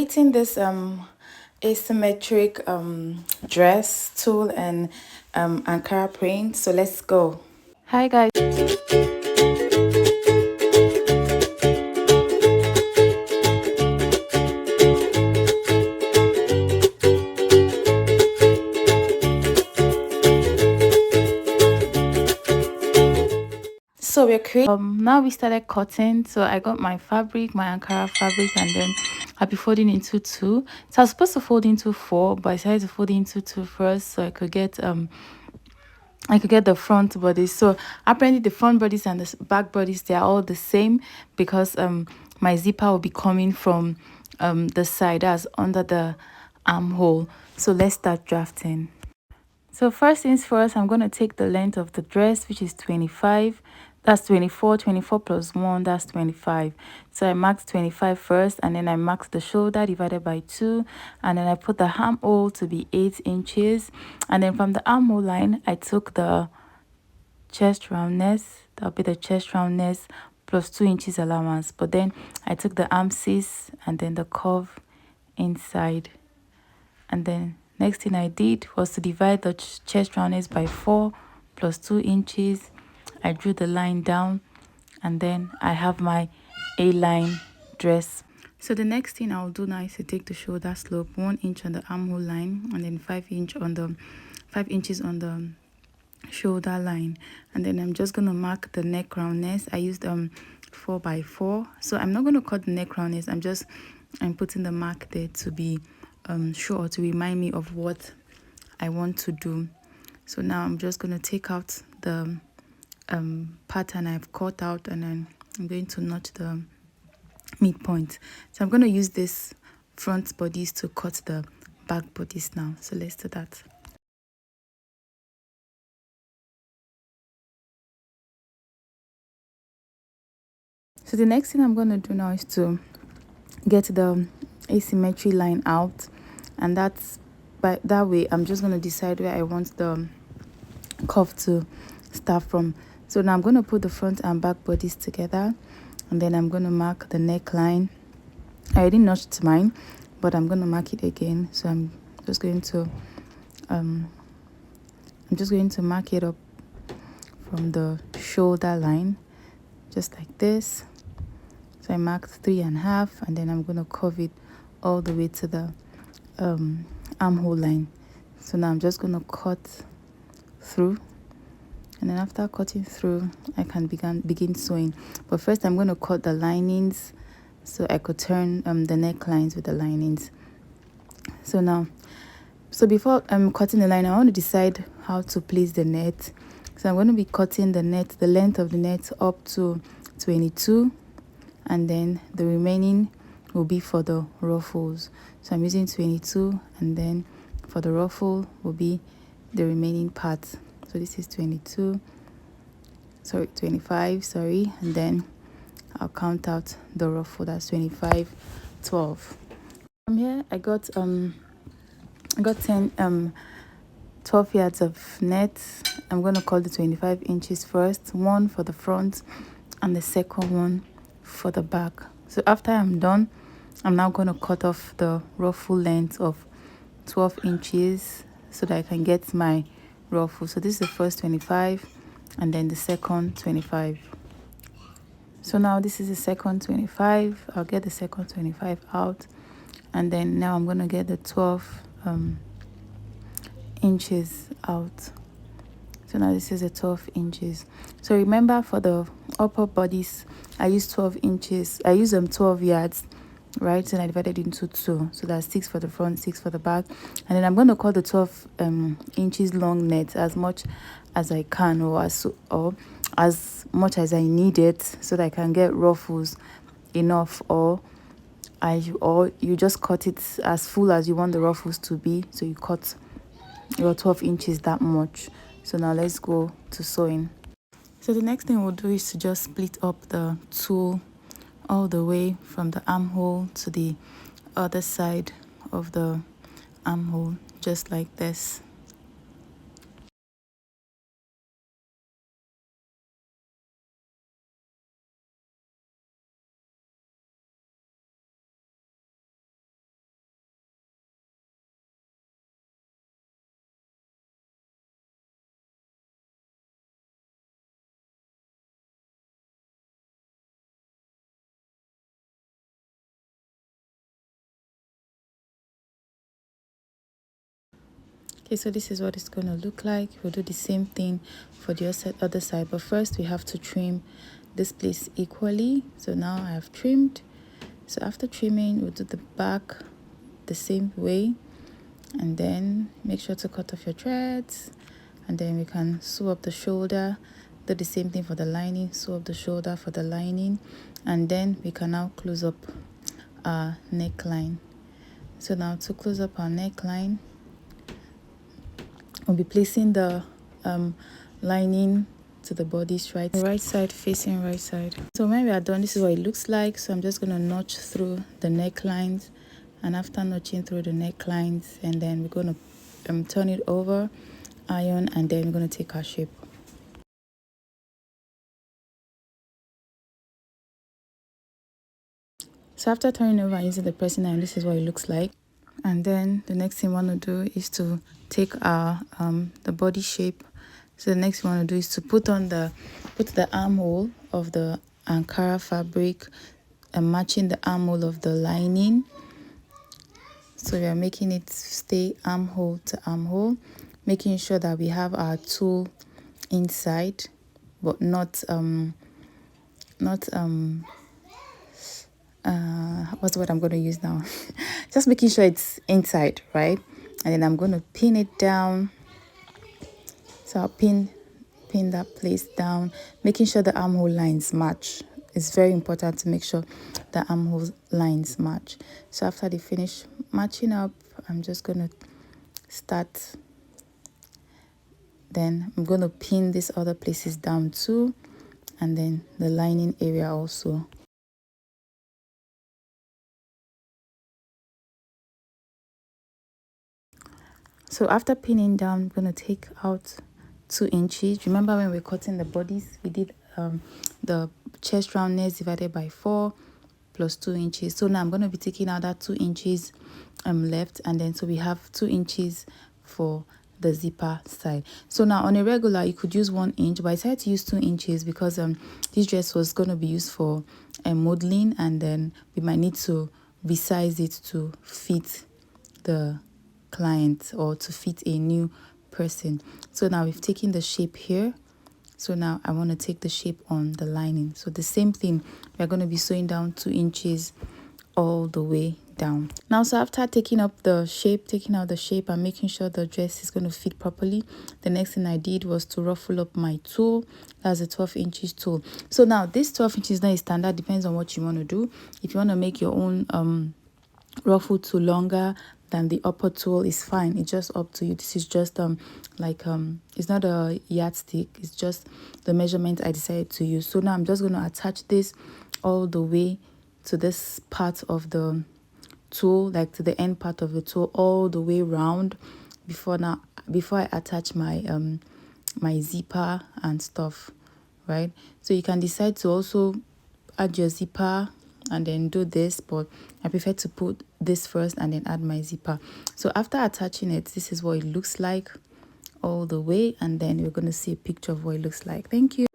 Creating this asymmetric dress tulle and Ankara print. So let's go. Hi guys. So we're creating now we started cutting. So I got my fabric, my Ankara fabric, and then I'll be folding into two. So I was supposed to fold into four, but I decided to fold into two first so I could get the front bodice. So apparently the front bodice and the back bodice, they are all the same because my zipper will be coming from the side as under the armhole. So let's start drafting. So first things first, I'm going to take the length of the dress, which is 25. That's 24. 24 plus 1, that's 25. So I marked 25 first, and then I marked the shoulder divided by 2. And then I put the armhole to be 8 inches. And then from the armhole line, I took the chest roundness. That'll be the chest roundness plus 2 inches allowance. But then I took the arm cis and then the curve inside. And then next thing I did was to divide the chest roundness by 4 plus 2 inches. I drew the line down, and then I have my A-line dress. So the next thing I'll do now is to take the shoulder slope 1 inch on the armhole line, and then 5 inches on the shoulder line. And then I'm just gonna mark the neck roundness. I used 4x4, so I'm not gonna cut the neck roundness. I'm putting the mark there to be sure, to remind me of what I want to do. So now I'm just going to take out the pattern I've cut out, and then I'm going to notch the midpoint. So I'm going to use this front bodice to cut the back bodice now. So let's do that. So the next thing I'm going to do now is to get the asymmetry line out, and that's by that way I'm just going to decide where I want the curve to start from. So now I'm going to put the front and back bodies together, and then I'm going to mark the neckline. I already notched mine, but I'm going to mark it again. So I'm just going to mark it up from the shoulder line, just like this. So I marked 3.5, and then I'm going to curve it all the way to the armhole line. So now I'm just going to cut through, and then after cutting through I can begin sewing. But first I'm going to cut the linings so I could turn the necklines with the linings. So before I'm cutting the line, I want to decide how to place the net. So I'm going to be cutting the length of the net up to 22, and then the remaining will be for the ruffles. So I'm using 22, and then for the ruffle will be the remaining part. So this is 25, and then I'll count out the ruffle. That's 25, 12. From here I got 12 yards of net. I'm going to cut the 25 inches first, one for the front and the second one for the back. So after I'm done, I'm now going to cut off the ruffle length of 12 inches so that I can get my ruffle. So this is the first 25, and then the second 25. So now this is the second 25. I'll get the second 25 out, and then now I'm going to get the 12 inches out. So now this is the 12 inches. So remember, for the upper bodice I used 12 inches. I used 12 yards, right? And I divided it into 2, so that's 6 for the front, 6 for the back. And then I'm going to cut the 12 inches long net as much as I can, or as much as I need it, so that I can get ruffles enough, or you just cut it as full as you want the ruffles to be. So you cut your 12 inches that much. So now let's go to sewing. So the next thing we'll do is to just split up the tulle all the way from the armhole to the other side of the armhole, just like this. Okay, so this is what it's going to look like. We'll do the same thing for the other side, but first we have to trim this place equally. So now I have trimmed. So after trimming, we'll do the back the same way, and then make sure to cut off your threads, and then we can sew up the shoulder. Do the same thing for the lining, sew up the shoulder for the lining, and then we can now close up our neckline. So now to close up our neckline, we'll be placing the lining to the bodice right side facing right side. So when we are done, this is what it looks like. So I'm just going to notch through the necklines, and after notching through the necklines, and then we're going to turn it over, iron, and then we're going to take our shape. So after turning over and using the pressing iron, this is what it looks like. And then the next thing we want to do is to take our the body shape. So the next thing we want to do is to put the armhole of the Ankara fabric and matching the armhole of the lining. So we are making it stay armhole to armhole, making sure that we have our tool inside, but not what's what I'm going to use now. Just making sure it's inside, right? And then I'm going to pin it down. So I'll pin that place down, making sure the armhole lines match. It's very important to make sure the armhole lines match. So after they finish matching up, I'm just going to start. Then I'm going to pin these other places down too, and then the lining area also. So after pinning down, I'm going to take out 2 inches. Remember when we're cutting the bodies, we did the chest roundness divided by 4 plus 2 inches. So now I'm going to be taking out that 2 inches left, and then so we have 2 inches for the zipper side. So now on a regular, you could use 1 inch, but I decided to use 2 inches because this dress was going to be used for modeling, and then we might need to resize it to fit the client or to fit a new person. So now we've taken the shape here. So now I want to take the shape on the lining. So the same thing, we're going to be sewing down 2 inches all the way down. Now, so after taking out the shape and making sure the dress is going to fit properly, the next thing I did was to ruffle up my tool. That's a 12 inches tool. So now this 12 inches is not a standard, depends on what you want to do. If you want to make your own ruffle tool longer than the upper tool, is fine. It's just up to you. This is just it's not a yardstick, it's just the measurement I decided to use. So now I'm just going to attach this all the way to this part of the tool, like to the end part of the tool, all the way round before I attach my my zipper and stuff, right? So you can decide to also add your zipper and then do this, but I prefer to put this first and then add my zipper. So after attaching it, this is what it looks like all the way, and then we're going to see a picture of what it looks like. Thank you.